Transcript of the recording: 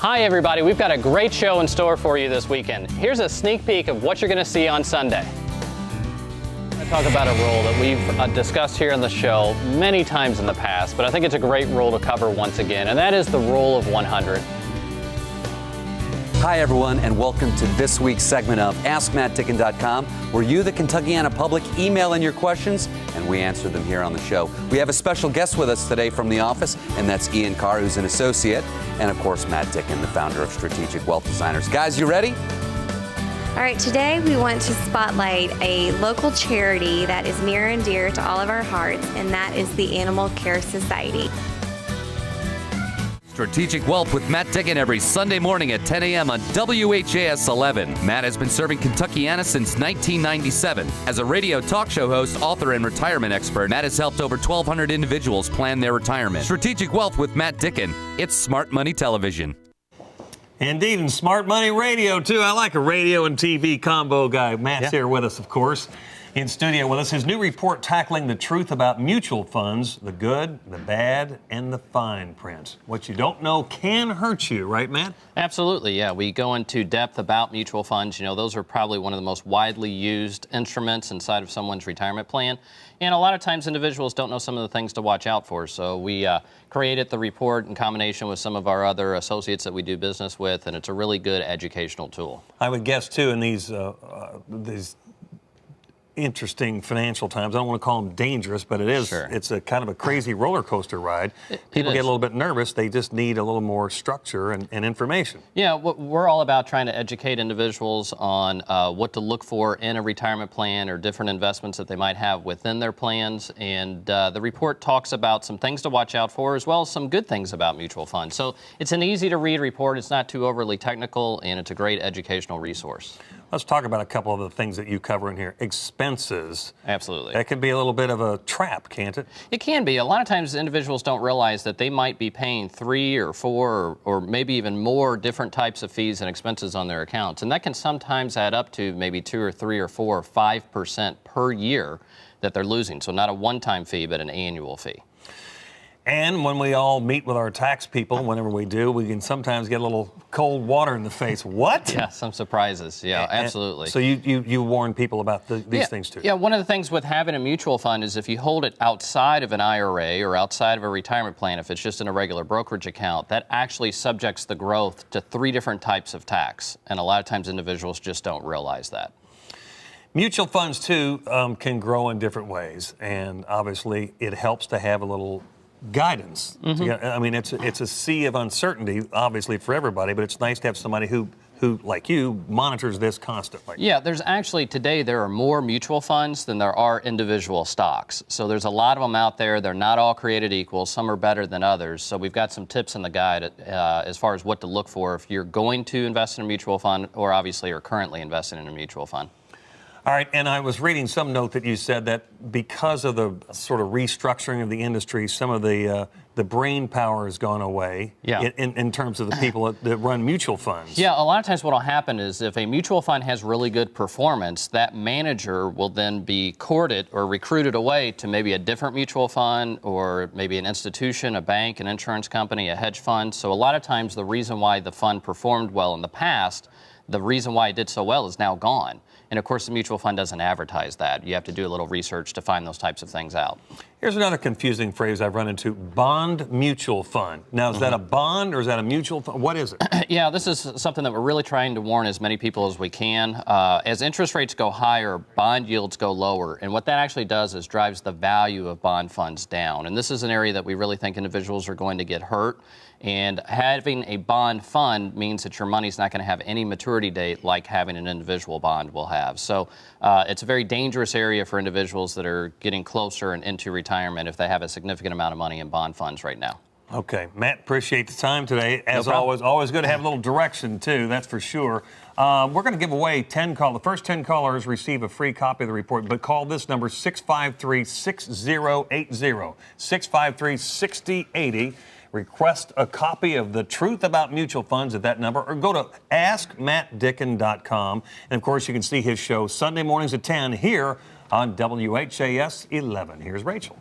Hi everybody, we've got a great show in store for you this weekend. Here's a sneak peek of what you're going to see on Sunday. I talk about a rule that we've discussed here on the show many times in the past, but I think it's a great rule to cover once again, and that is the rule of 100. Hi everyone, and welcome to this week's segment of AskMattDicken.com, where you, the Kentuckiana public, email in your questions and we answer them here on the show. We have a special guest with us today from the office, and that's Ian Carr, who's an associate, and of course Matt Dicken, the founder of Strategic Wealth Designers. Guys, you ready? All right, today we want to spotlight a local charity that is near and dear to all of our hearts, and that is the Animal Care Society. Strategic Wealth with Matt Dicken every Sunday morning at 10 a.m. on WHAS11. Matt has been serving Kentuckiana since 1997. As a radio talk show host, author, and retirement expert, Matt has helped over 1,200 individuals plan their retirement. Strategic Wealth with Matt Dicken. It's smart money television. Indeed, and smart money radio, too. I like a radio and TV combo guy. Matt's here with us, of course, in studio with us. His new report tackling the truth about mutual funds, the good, the bad, and the fine print. What you don't know can hurt you, right, Matt? Absolutely, yeah. We go into depth about mutual funds. You know, those are probably one of the most widely used instruments inside of someone's retirement plan. And a lot of times individuals don't know some of the things to watch out for. So we created the report in combination with some of our other associates that we do business with, and it's a really good educational tool. I would guess, too, in these interesting financial times. I don't want to call them dangerous, but it is. Sure. It's a kind of a crazy roller coaster ride. People get a little bit nervous. They just need a little more structure and information. Yeah, we're all about trying to educate individuals on what to look for in a retirement plan or different investments that they might have within their plans. And the report talks about some things to watch out for, as well as some good things about mutual funds. So it's an easy to read report. It's not too overly technical, and it's a great educational resource. Let's talk about a couple of the things that you cover in here. Expenses. Absolutely. That can be a little bit of a trap, can't it? It can be. A lot of times individuals don't realize that they might be paying 3 or 4 or maybe even more different types of fees and expenses on their accounts. And that can sometimes add up to maybe 2 or 3 or 4 or 5% per year that they're losing. So not a one-time fee, but an annual fee. And when we all meet with our tax people, whenever we do, we can sometimes get a little cold water in the face. What? Yeah, some surprises. Yeah, absolutely. So you warn people about these things too? Yeah, one of the things with having a mutual fund is if you hold it outside of an IRA or outside of a retirement plan, if it's just in a regular brokerage account, that actually subjects the growth to 3 different types of tax. And a lot of times individuals just don't realize that. Mutual funds, too, can grow in different ways. And obviously, it helps to have a little guidance. Mm-hmm. I mean, it's a sea of uncertainty, obviously, for everybody, but it's nice to have somebody who, like you, monitors this constantly. Yeah, there's actually, today, there are more mutual funds than there are individual stocks. So there's a lot of them out there. They're not all created equal. Some are better than others. So we've got some tips in the guide as far as what to look for if you're going to invest in a mutual fund or obviously are currently investing in a mutual fund. All right, and I was reading some note that you said that because of the sort of restructuring of the industry, some of the brain power has gone away in terms of the people that run mutual funds. Yeah, a lot of times what will happen is if a mutual fund has really good performance, that manager will then be courted or recruited away to maybe a different mutual fund or maybe an institution, a bank, an insurance company, a hedge fund. So a lot of times the reason why the fund performed well in the past, the reason why it did so well is now gone. And of course, the mutual fund doesn't advertise that. You have to do a little research to find those types of things out. Here's another confusing phrase I've run into, bond mutual fund. Now, is that a bond or is that a mutual fund? What is it? Yeah, this is something that we're really trying to warn as many people as we can. As interest rates go higher, bond yields go lower. And what that actually does is drives the value of bond funds down. And this is an area that we really think individuals are going to get hurt. And having a bond fund means that your money's not going to have any maturity date like having an individual bond will have. So it's a very dangerous area for individuals that are getting closer and into retirement if they have a significant amount of money in bond funds right now. Okay, Matt, appreciate the time today. As always good to have a little direction, too, that's for sure. We're going to give away 10 calls. The first 10 callers receive a free copy of the report, but call this number, 653-6080, 653-6080. Request a copy of The Truth About Mutual Funds at that number, or go to AskMattDicken.com. And, of course, you can see his show Sunday mornings at 10 here on WHAS 11. Here's Rachel.